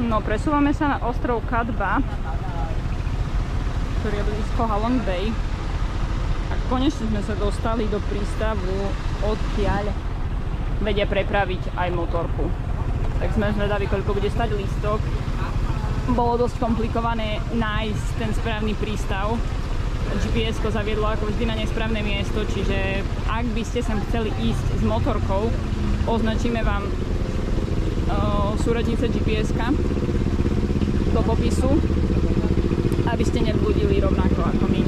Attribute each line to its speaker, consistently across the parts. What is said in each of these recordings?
Speaker 1: No, presúvame sa na ostrov Cat Ba, ktorý je blízko Halong Bay. A konečne sme sa dostali do prístavu, odkiaľ vedia prepraviť aj motorku. Tak sme zvedaví, koľko bude stať lístok. Bolo dosť komplikované nájsť ten správny prístav. GPS-ko zaviedlo ako vždy na nesprávne miesto, čiže ak by ste sem chceli ísť s motorkou, označíme vám súradnice GPS-ka do popisu, aby ste neblúdili rovnako ako my.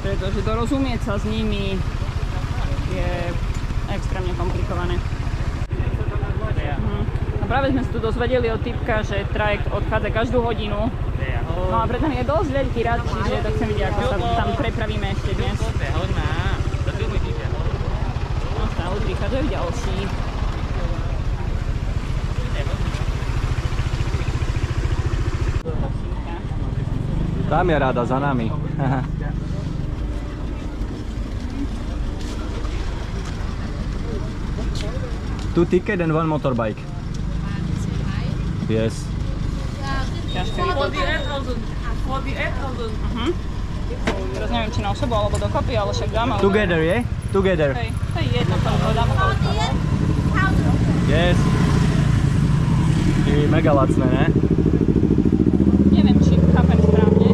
Speaker 1: Pretože dorozumieť sa s nimi je extrémne komplikované. A práve sme sa tu dozvedeli od typka, že trajekt odchádza každú hodinu. No a preto je dosť veľký rad, čiže tak chcem vidieť, ako sa tam prepravíme ešte dnes. No stále prichádzajú ďalší.
Speaker 2: Tam je rada za nami. Two ticket and one motorbike. Yes.
Speaker 3: For the 8,000. For the 8,000.
Speaker 1: Teraz neviem, či na osobu alebo dokopy, ale však dáme.
Speaker 2: Together, yeah? Together.
Speaker 1: Hej, to je jedno, to dáme.
Speaker 2: Yes. Je mega lacné, ne?
Speaker 1: Neviem, či chápem správne,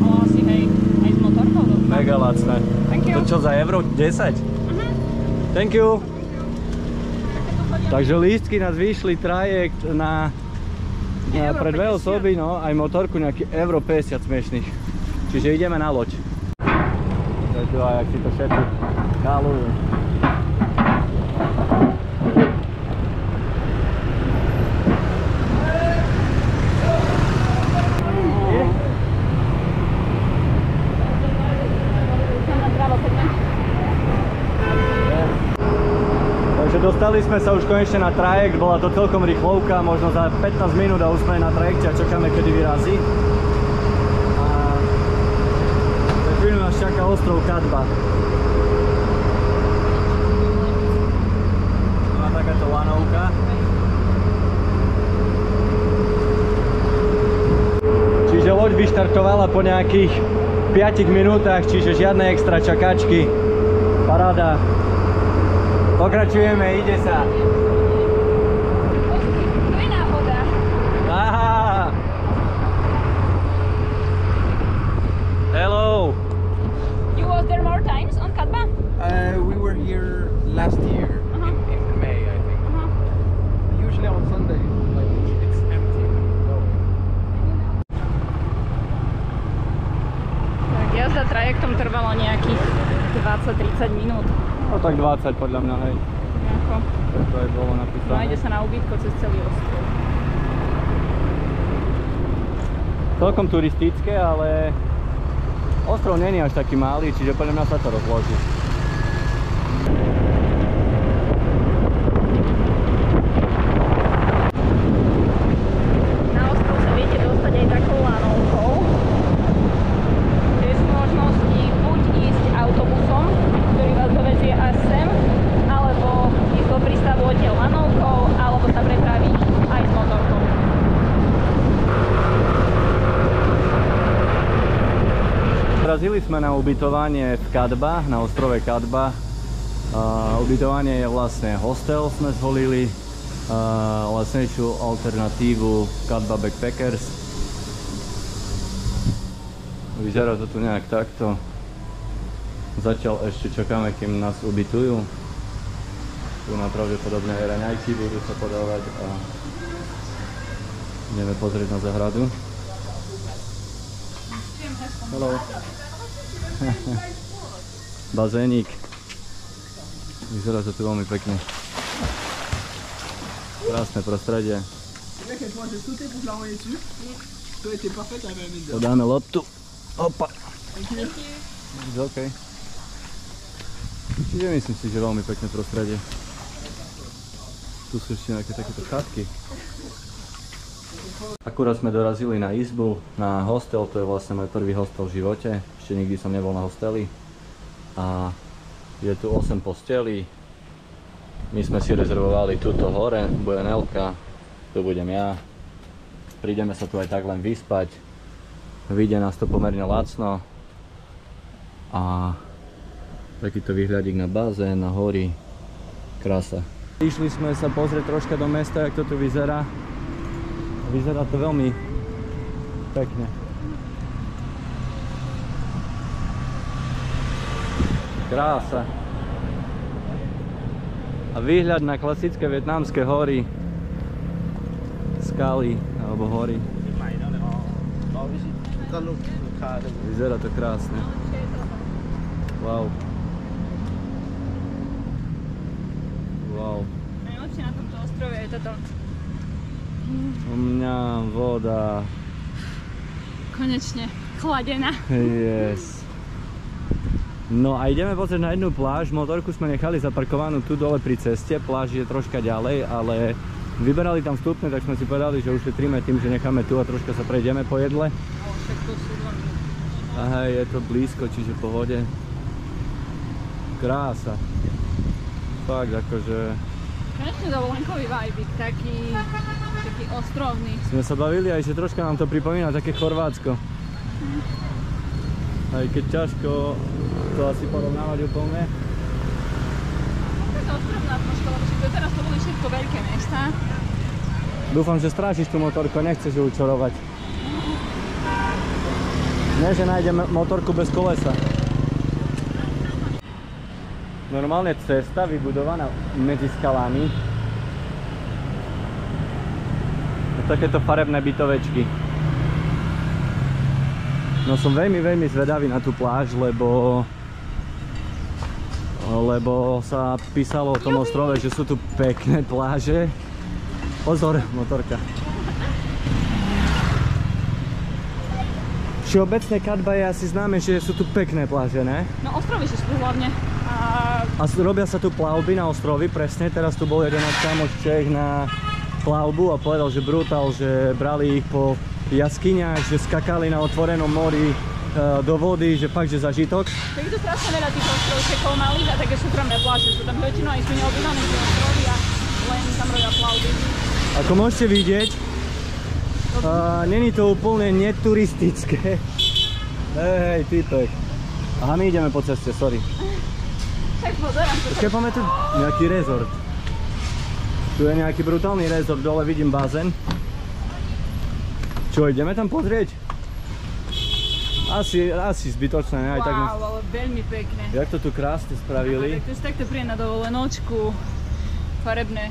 Speaker 1: ale asi hej, aj s motorkou.
Speaker 2: Mega lacné.
Speaker 1: Thank you.
Speaker 2: To čo, za euro 10? Thank you. Takže lístky nás vyšli trajekt na pre dve osoby, no, aj motorku nejaký euro 50 smiešných. Čiže ideme na loď. Takže aj, jak si to všetci kálujú. Dostali sme sa už konečne na trajekt, bola to celkom rýchlovka, možno za 15 minút a už sme na trajekte a čakáme, kedy vyrazí. A za chvíľu nás čaká ostrov Cat Ba. Má takáto lanovka. Čiže loď vyštartovala po nejakých 5 minútach, čiže žiadne extra čakáčky. Paráda. Pokračujeme, ide sa.
Speaker 1: To je náhoda.
Speaker 2: Aha. Hello.
Speaker 1: You was there more times on Cat Ba?
Speaker 4: We were here last year in May, I think. Usually on Sunday, like it's empty.
Speaker 1: Tak jazda trajektom trvala nejakých 20-30 minút.
Speaker 2: No tak 20 podľa mňa, hej.
Speaker 1: Nejako.
Speaker 2: To aj bolo napísané.
Speaker 1: No ide sa na ubytko cez celý ostrov.
Speaker 2: Celkom turistické, ale ostrov není až taký malý, čiže podľa mňa sa to rozloží.
Speaker 1: Na ostrov sa viete dostať aj takou lanovkou. Kde sú možnosti buď ísť autobusom, ktorý vás dovezie až sem, alebo ísť do prístavu odtiaľ lanovkou, alebo sa prepraviť aj s motorkou.
Speaker 2: Dorazili sme na ubytovanie v Cat Ba, na ostrove Cat Ba. Ubytovanie je vlastne hostel, sme zvolili. Lacnejšiu alternatívu Cat Ba Backpackers. Vyzerá to tu nejak takto. Zatiaľ ešte čakáme, kým nás ubytujú. Tu na pravdepodobne aj raňajky budú sa podávať a ideme pozrieť na záhradu. Hello. Bazénik. Vyzerá to tu veľmi pekne. Krásne prostredie. Podáme loptu. Opa. OK. Čiže myslím si, že veľmi pekné prostredie. Tu sú ešte nejaké takéto chatky. Akurát sme dorazili na izbu, na hostel, to je vlastne môj prvý hostel v živote. Ešte nikdy som nebol na hosteli. A je tu 8 postelí. My sme si rezervovali túto hore, Buenelka, tu budem ja. Prídeme sa tu aj tak len vyspať. Vyjde nás to pomerne lacno. A takýto výhľadík na bazén, na hory. Krása. Išli sme sa pozrieť troška do mesta, jak to tu vyzerá. Vyzerá to veľmi pekne. Krása. A výhľad na klasické vietnamské hory. Skaly alebo hory. Vyzerá to krásne. Wow. Wow.
Speaker 1: Najlepšie na tomto ostrove je toto.
Speaker 2: U mňa voda.
Speaker 1: Konečne chladená.
Speaker 2: Yes. No a ideme pozrieť na jednu pláž. Motorku sme nechali zaparkovanú tu dole pri ceste. Pláž je troška ďalej, ale vyberali tam vstupné, tak sme si povedali, že ušetríme tým, že necháme tu a troška sa prejdeme po jedle. Aha, je to blízko, čiže v pohode. Krása. Fakt, akože...
Speaker 1: Konečne dovolenkový vibík, taký ostrovný.
Speaker 2: Sme sa bavili aj, že troška nám to pripomína také Chorvátsko. Aj keď ťažko to asi porovnávať úplne.
Speaker 1: Taká ostrovná troška, lebo teraz to boli všetko veľké mesta.
Speaker 2: Dúfam, že strážiš tú motorku, nechceš ju učorovať. Nie, že nájdeme motorku bez kolesa. Normálne cesta vybudovaná medzi skalami. Takéto farebné bytovečky. No som veľmi zvedavý na tú pláž, lebo sa písalo o tom ostrove, že sú tu pekné pláže. Pozor, motorka. Všeobecne Kadba je asi známe, že sú tu pekné pláže, ne?
Speaker 1: No ostrovy sú hlavne.
Speaker 2: A robia sa tu plavby na ostrovy, presne. Teraz tu bol jeden kamoš Čech na plavbu a povedal, že brutál, že brali ich po jaskyniach, že skakali na otvorenom mori do vody, že fakt, že zažitok.
Speaker 1: Tak je to strašne veľa tých ostrovčekov malých a také súkromné pláže. Sú tam väčšinou aj sú neobývané tie ostrovy a len tam robia plavby.
Speaker 2: Ako môžete vidieť, není to úplne neturistické. Hej, typek. Aha, my ideme po ceste, sorry.
Speaker 1: Tak pozerám to.
Speaker 2: Keď máme tu nejaký rezort. Tu je nejaký brutálny rezort, dole vidím bazén. Čo, ideme tam pozrieť? Asi zbytočné, ne? Aj tak
Speaker 1: ale veľmi pekné.
Speaker 2: Jak to tu krásne spravili.
Speaker 1: Tak to je takto príjemné na dovolenočku. Farebné.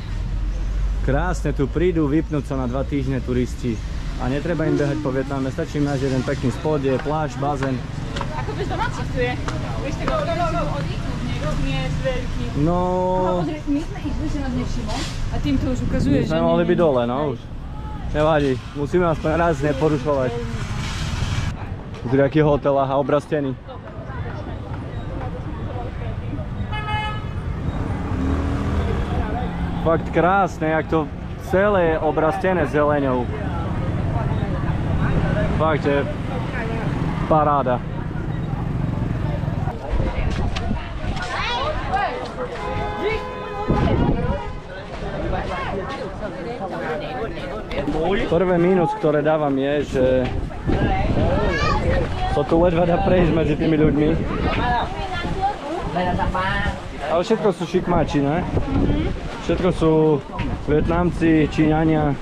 Speaker 2: Krásne tu prídu vypnúť sa na 2 týždne turisti. A netreba im behať po Vietname, stačí im nájsť jeden pekný spot, je pláž, bazén.
Speaker 1: Ako bez domácich tu je. Vieš, tak oddychnúť niekto, nie je veľký.
Speaker 2: No...
Speaker 1: Pozri, my sme išli, že nás nevšimol a tým to už ukazuje, že...
Speaker 2: My sme mohli byť dole, no už. Nevadí, musíme aspoň raz neporušovať. Pozri, aký hotel a obraz steny. Fakt krásne, jak to celé je obrastené zeleňou. Fakt je paráda. Prvé mínus, ktoré dávam je, že to tu ledva dá prejsť medzi tými ľuďmi. Ale všetko sú šikmáči, ne? Všetko sú Vietnamci, Číňania.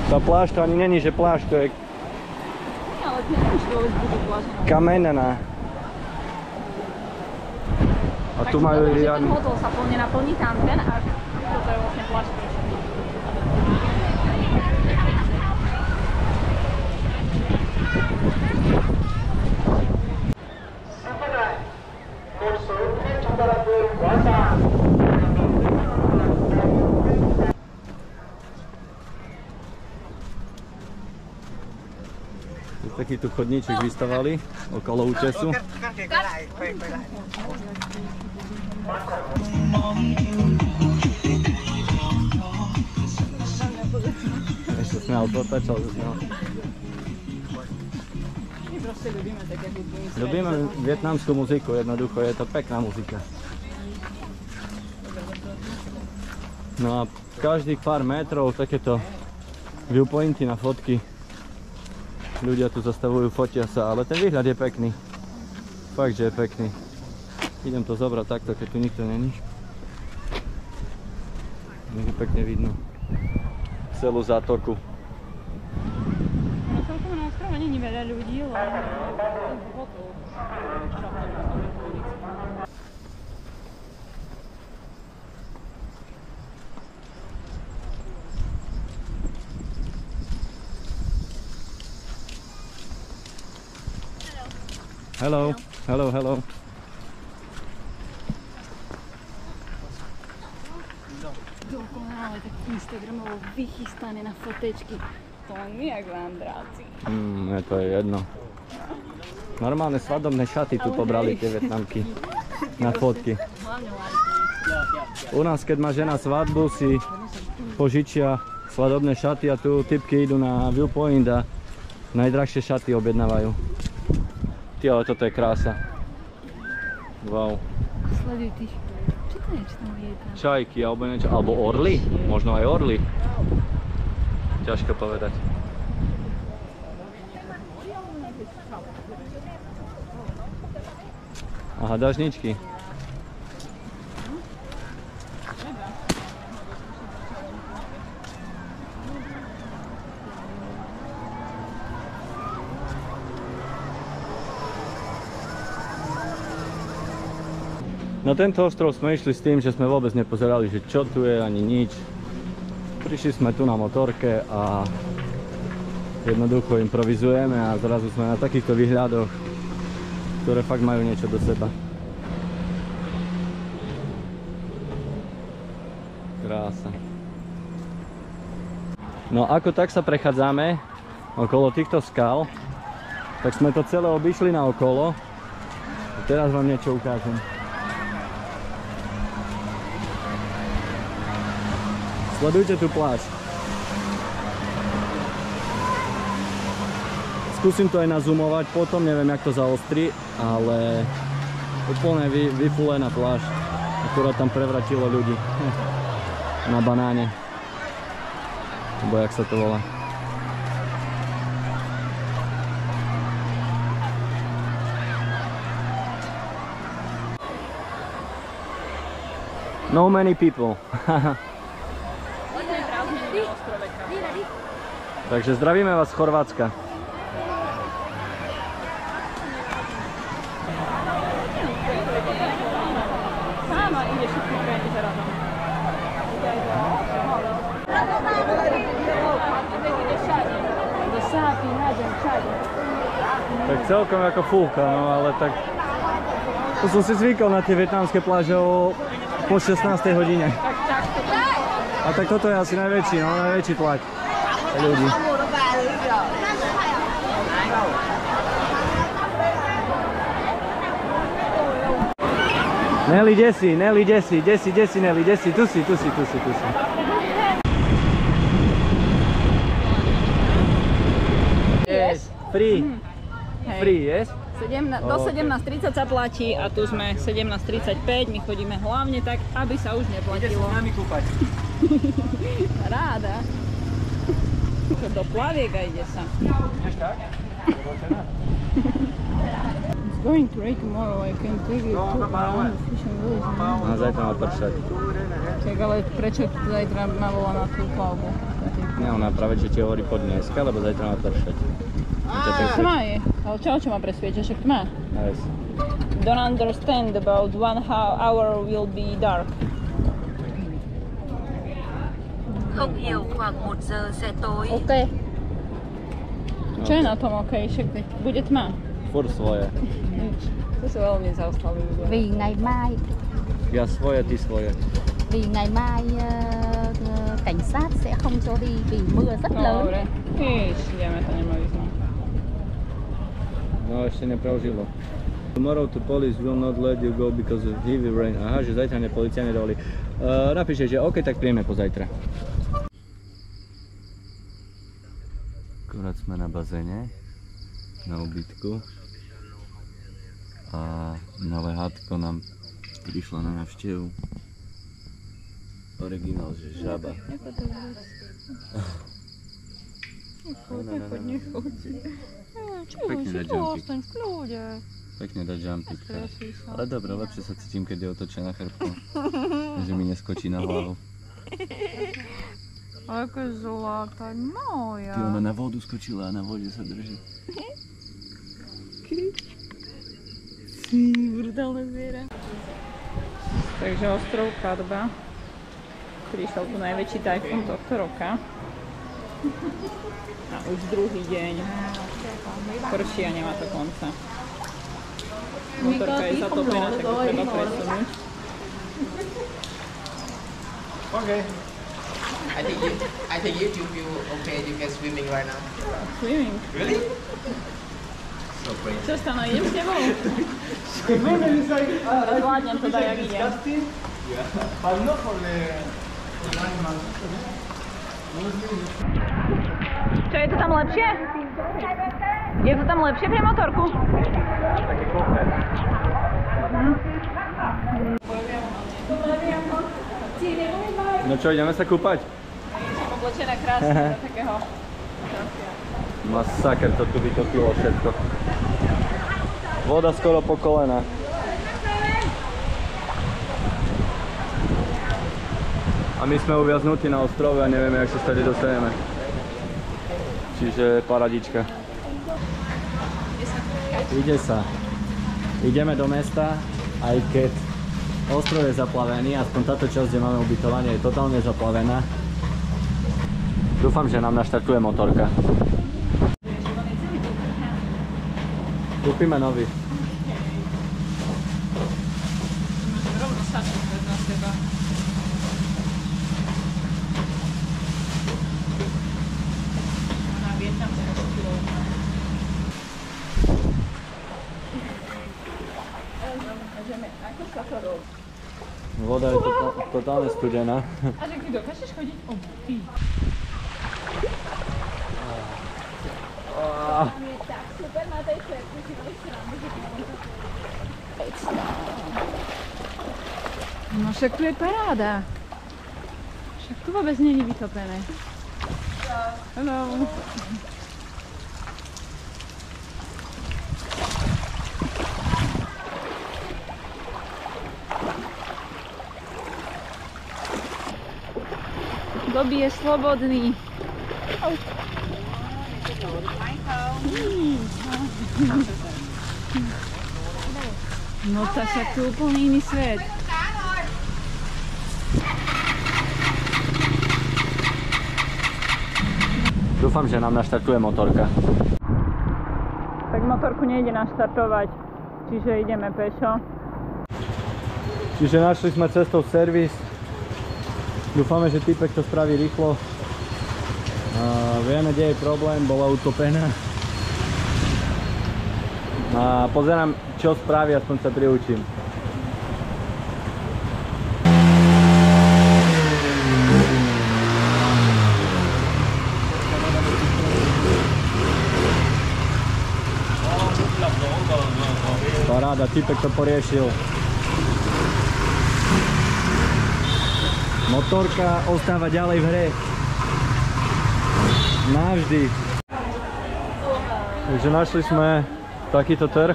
Speaker 2: Tá pláž to ani není, že pláž, to je kamenená. A tu majú riadny...
Speaker 1: Ten hotel sa plne naplní tam ten a toto je vlastne pláž.
Speaker 2: Taký tu chodníček vystavali okolo útesu. Ešte smial, potačal sa smial.
Speaker 1: proste ľubíme také hudby.
Speaker 2: Ľubíme vietnamskú muziku, jednoducho, je to pekná muzika. No a každých pár metrov takéto viewpointy na fotky. Ľudia tu zastavujú, fotia sa, ale ten výhľad je pekný. Fakt, že je pekný. Idem to zobrať takto, keď tu nikto není. Je pekne vidno celú zátoku.
Speaker 1: No celkom na ostrove není veľa ľudí, len hotov.
Speaker 2: Hello, hello, hello.
Speaker 1: Dokonale tak Instagramovo vychystané na fotečky. To nie jak vandráci.
Speaker 2: To je jedno. Normálne svadobné šaty tu pobrali tie Vietnamky na fotky.
Speaker 1: Hlavne lajky.
Speaker 2: U nás, keď má žena svadbu, si požičia svadobné šaty a tu typky idú na viewpoint a najdrahšie šaty objednávajú. Ty, ale toto je krása. Wow.
Speaker 1: Sleduj ty. Čo to je, čo tam je tam?
Speaker 2: Čajky alebo niečo, alebo orly? Možno aj orly. Ťažko povedať. Aha, dažničky. Na tento ostrov sme išli s tým, že sme vôbec nepozerali, že čo tu je, ani nič. Prišli sme tu na motorke a jednoducho improvizujeme a zrazu sme na takýchto výhľadoch, ktoré fakt majú niečo do seba. Krása. No ako tak sa prechádzame okolo týchto skal, tak sme to celé obišli naokolo. A teraz vám niečo ukážem. Sledujte tú pláž. Skúsim to aj nazoomovať potom, neviem jak to zaostri, ale úplne vyfulená pláž. Akurát tam prevratilo ľudí na banáne. Alebo jak sa to volá. No many people. Takže zdravíme vás z Chorvátska.
Speaker 1: Sama ide všetky krajiny zarazom. Do Sápy, nájdem všade.
Speaker 2: Tak celkom ako fúka, no ale tak... To som si zvykol na tie vietnamské pláže po 16. hodine. A tak toto je asi najväčší, no najväčší tlak ľudí. Nelly, desi, Nelly, desi, Nelly, desi, tu si. Yes, free. Free, yes?
Speaker 1: Do 17:30 sa platí a tu sme 17:35, my chodíme hlavne tak, aby sa už neplatilo.
Speaker 2: Ide sa s nami kúpať.
Speaker 1: Ráda. Do plaviek a ide sa.
Speaker 2: Ideš tak?
Speaker 1: It's going to rain tomorrow, I can take you to around the fishing village.
Speaker 2: A zajtra má pršať.
Speaker 1: Tak ale prečo zajtra ma volá na tú plavbu?
Speaker 2: Ne, ona práve že ti hovorí pod dneska, lebo zajtra má pršať.
Speaker 1: Tma je, ale čo ma presvieča, však tma.
Speaker 2: Yes.
Speaker 1: Don't understand about 1 hour will be dark.
Speaker 3: Không hiểu, khoảng 1 giờ sẽ tối.
Speaker 1: OK. Čo je na tom OK, však bude tma.
Speaker 2: Furt svoje.
Speaker 1: To sú veľmi zaostalí ľudia.
Speaker 5: Vì ngày mai
Speaker 2: Ja svoje, ty svoje.
Speaker 5: vì ngày mai cảnh sát sẽ không cho đi vì mưa rất lớn.
Speaker 1: Dobre, ideme, to nemá význam.
Speaker 2: No ešte nepreužilo. Tomorrow the police will not let you go because of heavy rain. Aha, že zajtra policia nedovolí. Napíše, že OK, tak príjeme pozajtra. Akurát sme na bazéne. na ubytku a nové hátko nám prišlo na návštevu. Originál, že žaba. Pekne dať jumpik. Pekne dať jumpik. Ale dobre, lepšie sa cítim, keď je otočená chrbtom. Že mi neskočí na hlavu.
Speaker 1: Aká zlatá moja.
Speaker 2: Ty, ona na vodu skočila a na vode sa drží.
Speaker 1: Brutálne zviera. Takže ostrov Kadba. Prišiel tu najväčší tajfún tohto roka. A už druhý deň. Prší a nemá to konca. Motorka je zatopená, tak to treba presunúť.
Speaker 4: Okay. I think you feel okay. You can swimming right now.
Speaker 1: Swimming?
Speaker 4: Really? So brave.
Speaker 1: Čo stano, idem s tebou? Zvládnem to tak, jak idem.
Speaker 4: But not for the animals.
Speaker 1: Čo, je to tam lepšie? Je to tam lepšie pre motorku?
Speaker 4: Taký koper.
Speaker 2: No čo, ideme sa kúpať?
Speaker 1: Oblečená krásne do takého.
Speaker 2: Masaker, to tu vytopilo všetko. Voda skoro po kolena. A my sme uviaznutí na ostrove a nevieme, jak sa stade dostaneme. Čiže paradička. Ide sa. Ideme do mesta, aj keď ostrov je zaplavený, aspoň táto časť, kde máme ubytovanie, je totálne zaplavená. Dúfam, že nám naštartuje motorka. Kúpime nový.
Speaker 1: Rovno stačí na seba. Ona vie tam sa rozpílovať. Ako sa to robí?
Speaker 2: Voda je totálne studená.
Speaker 1: A že ty dokážeš chodiť obutý? Super na tej čerku, si mali srandu, že ty mám to... No však tu je paráda. Však tu vôbec nie je vytopené. Hello. Bobby je slobodný. No to však tu je úplne iný svet.
Speaker 2: Dúfam, že nám naštartuje motorka.
Speaker 1: Tak motorku nejde naštartovať, čiže ideme pešo.
Speaker 2: Čiže našli sme cestou servis. Dúfame, že týpek to spraví rýchlo. Vieme, kde je problém, bola utopená. A pozerám, čo spraví, aspoň sa priučím. Paráda, týpek to poriešil. Motorka ostáva ďalej v hre. Navždy. Takže našli sme takýto trh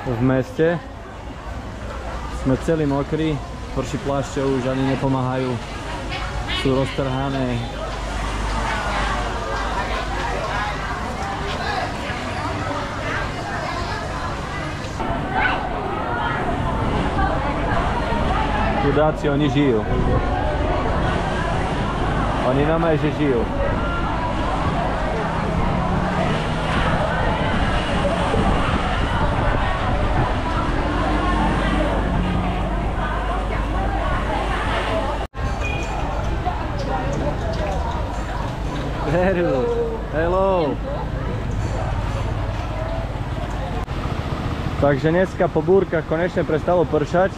Speaker 2: v meste. Sme celí mokrí, prší plášťov už ani nepomáhajú. Sú roztrhané. Chudáci, oni žijú. Oni normálne, že žijú. Hello. Takže dneska po búrkach konečne prestalo pršať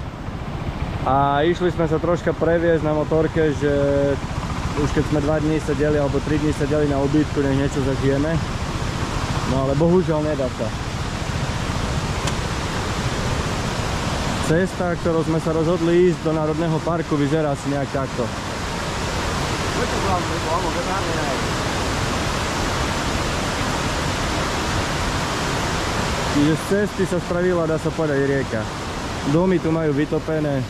Speaker 2: a išli sme sa troška previesť na motorke, že už keď sme 2 dní sedeli alebo 3 dní sedeli na ubytku, nech niečo zažijeme. No ale bohužiaľ nedá sa. Cesta, ktorou sme sa rozhodli ísť do Národného parku, vyzerá asi nejak takto. Čiže z cesty sa spravila, dá sa povedať, rieka. Domy tu majú vytopené.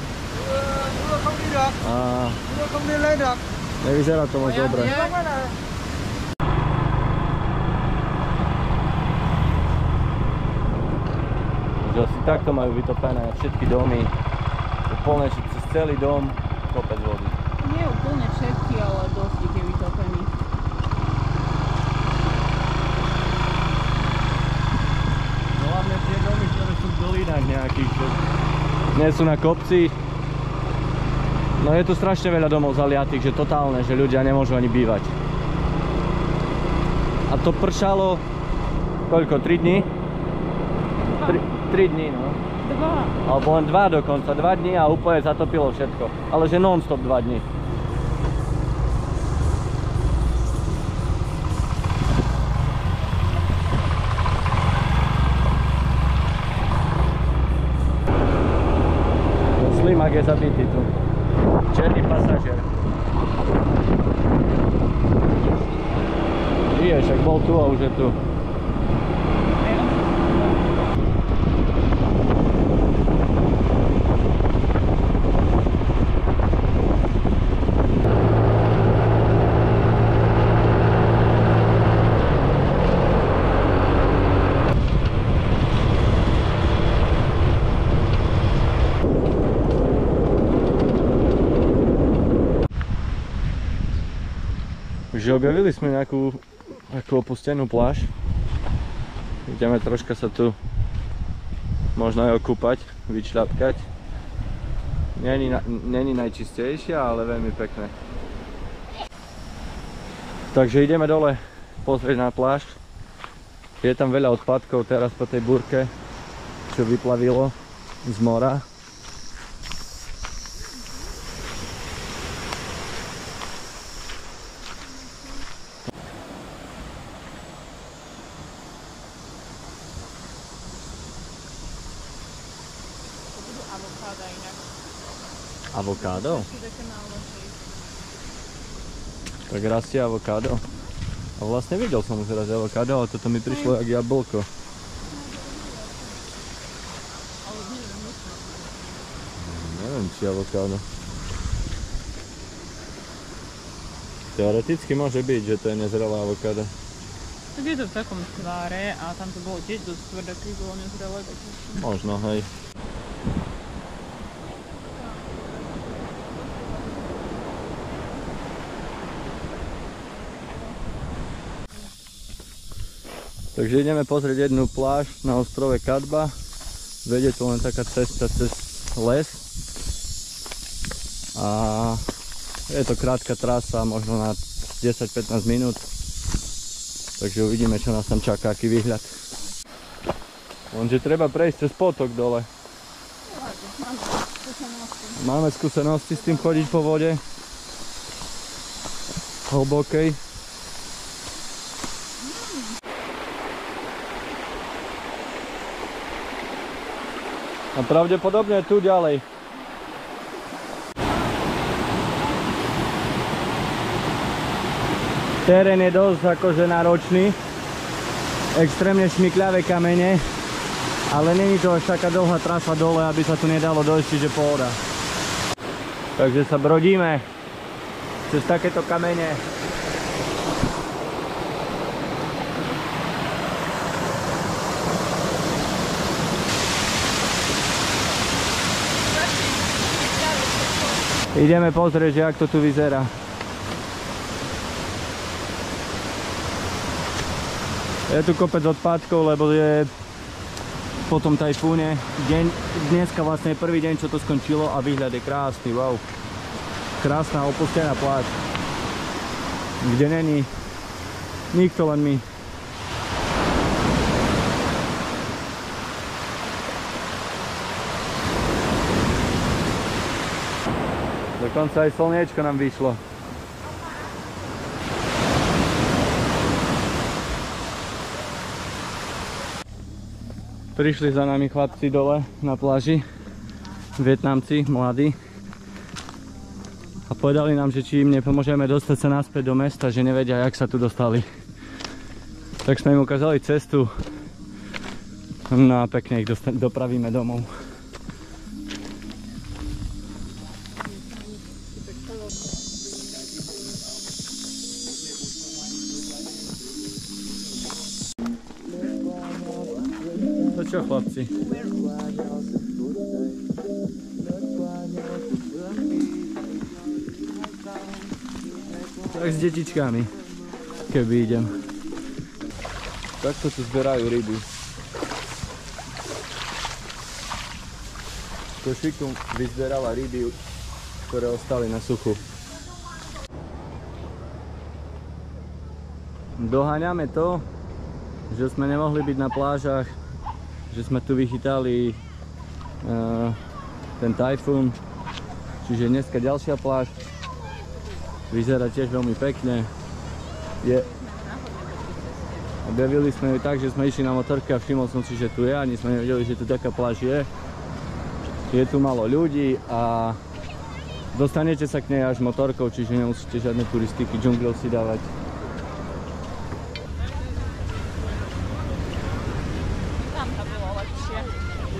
Speaker 2: A nevyzerá to moc dobre. Že asi takto majú vytopené všetky domy. Úplne cez celý dom kopec vody.
Speaker 1: Nie úplne všetky, ale dosť ich je vytopený.
Speaker 2: No hlavne tie domy, ktoré sú v dolinách nejakých, že nie sú na kopci. No je tu strašne veľa domov zaliatých, že totálne, že ľudia nemôžu ani bývať. A to pršalo koľko? 3 dní? 3 dní, no. 2. Alebo len 2 dokonca, 2 dní a úplne zatopilo všetko. Ale že non-stop 2 dní. Slimak je zabitý tu. Černý pasažier. Je, však bol tu a už je tu. Takže objavili sme nejakú opustenú pláž. Ideme troška sa tu možno aj okúpať, vyčľapkať. Není najčistejšia, ale veľmi pekné. Takže ideme dole pozrieť na pláž. Je tam veľa odpadkov teraz po tej búrke, čo vyplavilo z mora. Avokádo? Tak rastie avokádo. A vlastne videl som už raz avokádo, ale toto mi prišlo jak jablko. Neviem, či avokádo. Teoreticky môže byť, že to je nezrelé avokádo.
Speaker 1: Tak je to v takom tváre a tam to bolo tiež dosť tvrdé, keď bolo nezrelé.
Speaker 2: Možno, hej. Takže ideme pozrieť jednu pláž na ostrove Kadba. Vedie tu len taká cesta cez les. A je to krátka trasa, možno na 10-15 minút. Takže uvidíme, čo nás tam čaká, aký výhľad. Lenže treba prejsť cez potok dole. Máme skúsenosti s tým chodiť po vode. Hlbokej. A pravdepodobne tu ďalej. Terén je dosť akože náročný. Extrémne šmykľavé kamene. Ale není to až taká dlhá trasa dole, aby sa tu nedalo dojsť, čiže pohoda. Takže sa brodíme cez takéto kamene. Ideme pozrieť, že jak to tu vyzerá. Je tu kopec odpadkov, lebo je po tom tajfúne. Dneska vlastne je prvý deň, čo to skončilo a výhľad je krásny, wow. Krásna opustená pláž, kde není nikto, len my. Dokonca aj slniečko nám vyšlo. Prišli za nami chlapci dole na pláži, Vietnamci, mladí. A povedali nám, že či im nepomôžeme dostať sa naspäť do mesta, že nevedia, jak sa tu dostali. Tak sme im ukázali cestu. No a pekne ich dopravíme domov. To čo, chlapci? Tak s detičkami, keby idem. Takto tu zberajú ryby. Košiku vyzberala ryby, ktoré ostali na suchu. Doháňame to, že sme nemohli byť na plážach, že sme tu vychytali ten tajfún, čiže dneska ďalšia pláž. Vyzerá tiež veľmi pekne. Objavili sme ju tak, že sme išli na motorke a všimol som si, že tu je, ani sme nevedeli, že tu taká pláž je. Je tu málo ľudí a dostanete sa k nej až motorkou, čiže nemusíte žiadne turistiky, džungľou si dávať.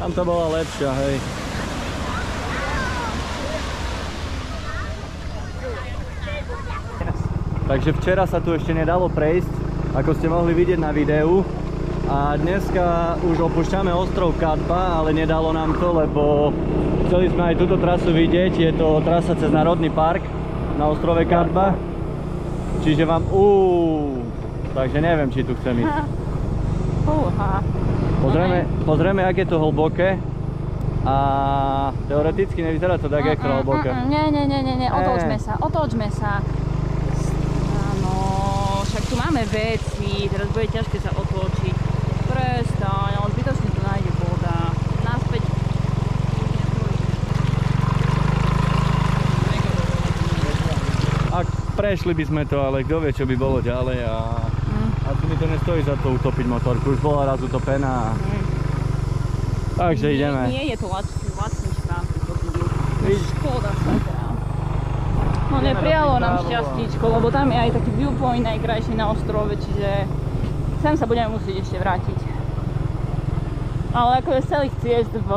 Speaker 2: Tam to bola lepšia, hej. Takže včera sa tu ešte nedalo prejsť, ako ste mohli vidieť na videu. A dneska už opúšťame ostrov Kadba, ale nedalo nám to, lebo chceli sme aj túto trasu vidieť. Je to trasa cez Národný park na ostrove Kadba. Čiže vám... takže neviem, či tu chcem ísť. Pozrieme, jak je to hlboké. A teoreticky nevyzerá to tak extra hlboké.
Speaker 1: Nie, otočme sa. Áno, však tu máme veci, teraz bude ťažké sa otočiť. Prestaň, ale zbytočne tu nájde voda. Naspäť.
Speaker 2: Ak prešli by sme to, ale kto vie, čo by bolo ďalej a asi mi to nestojí za to utopiť motorku, už bola raz utopená. Takže ideme.
Speaker 1: Nie je to lacnička. Škoda sa teda. No neprijalo nám šťastíčko, lebo tam je aj taký viewpoint najkrajší na ostrove, čiže sem sa budeme musieť ešte vrátiť. Ale ako je z celých ciest v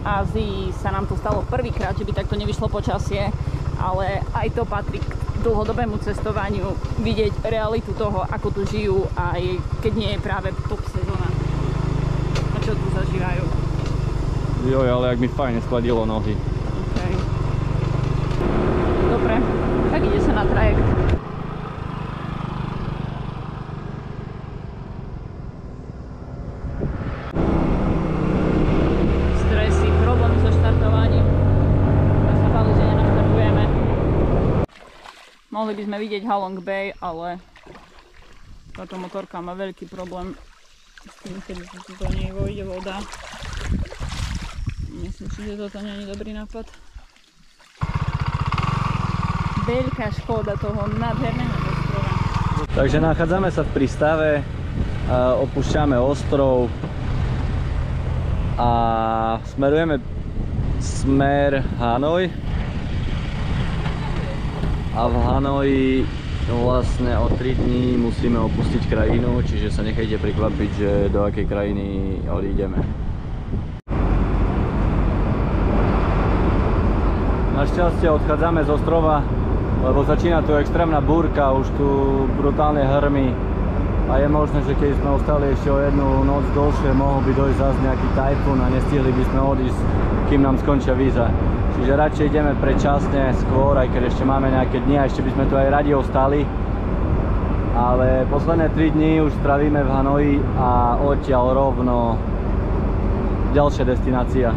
Speaker 1: Ázii sa nám to stalo prvýkrát, že by takto nevyšlo počasie, ale aj to patrí k dlhodobému cestovaniu, vidieť realitu toho, ako tu žijú, aj keď nie je práve top sezóna. A čo tu zažívajú.
Speaker 2: Joj, ale jak mi fajne skladilo nohy.
Speaker 1: Okay. Dobre, tak ide sa na trajekt. Stresy, problém so štartovaním. Ja sa báli, že nenaštartujeme. Mohli by sme vidieť Halong Bay, ale táto motorka má veľký problém s tým, keď do nej vojde voda. Myslím si, že toto nie je dobrý nápad. Veľká škoda toho nádherného ostrova.
Speaker 2: Takže nachádzame sa v prístave, opúšťame ostrov a smerujeme smer Hanoj. A v Hanoji vlastne o 3 dní musíme opustiť krajinu, čiže sa nechajte prekvapiť, že do akej krajiny odídeme. Našťastie odchádzame z ostrova, lebo začína tu extrémna búrka, už tu brutálne hrmi a je možné, že keď sme ostali ešte o jednu noc dlhšie, mohol by dojsť zase nejaký tajfún a nestihli by sme odísť, kým nám skončia víza. Čiže radšej ideme predčasne skôr, aj keď ešte máme nejaké dni a ešte by sme tu aj radi ostali. Ale posledné 3 dni už strávime v Hanoji a odtiaľ rovno ďalšia destinácia.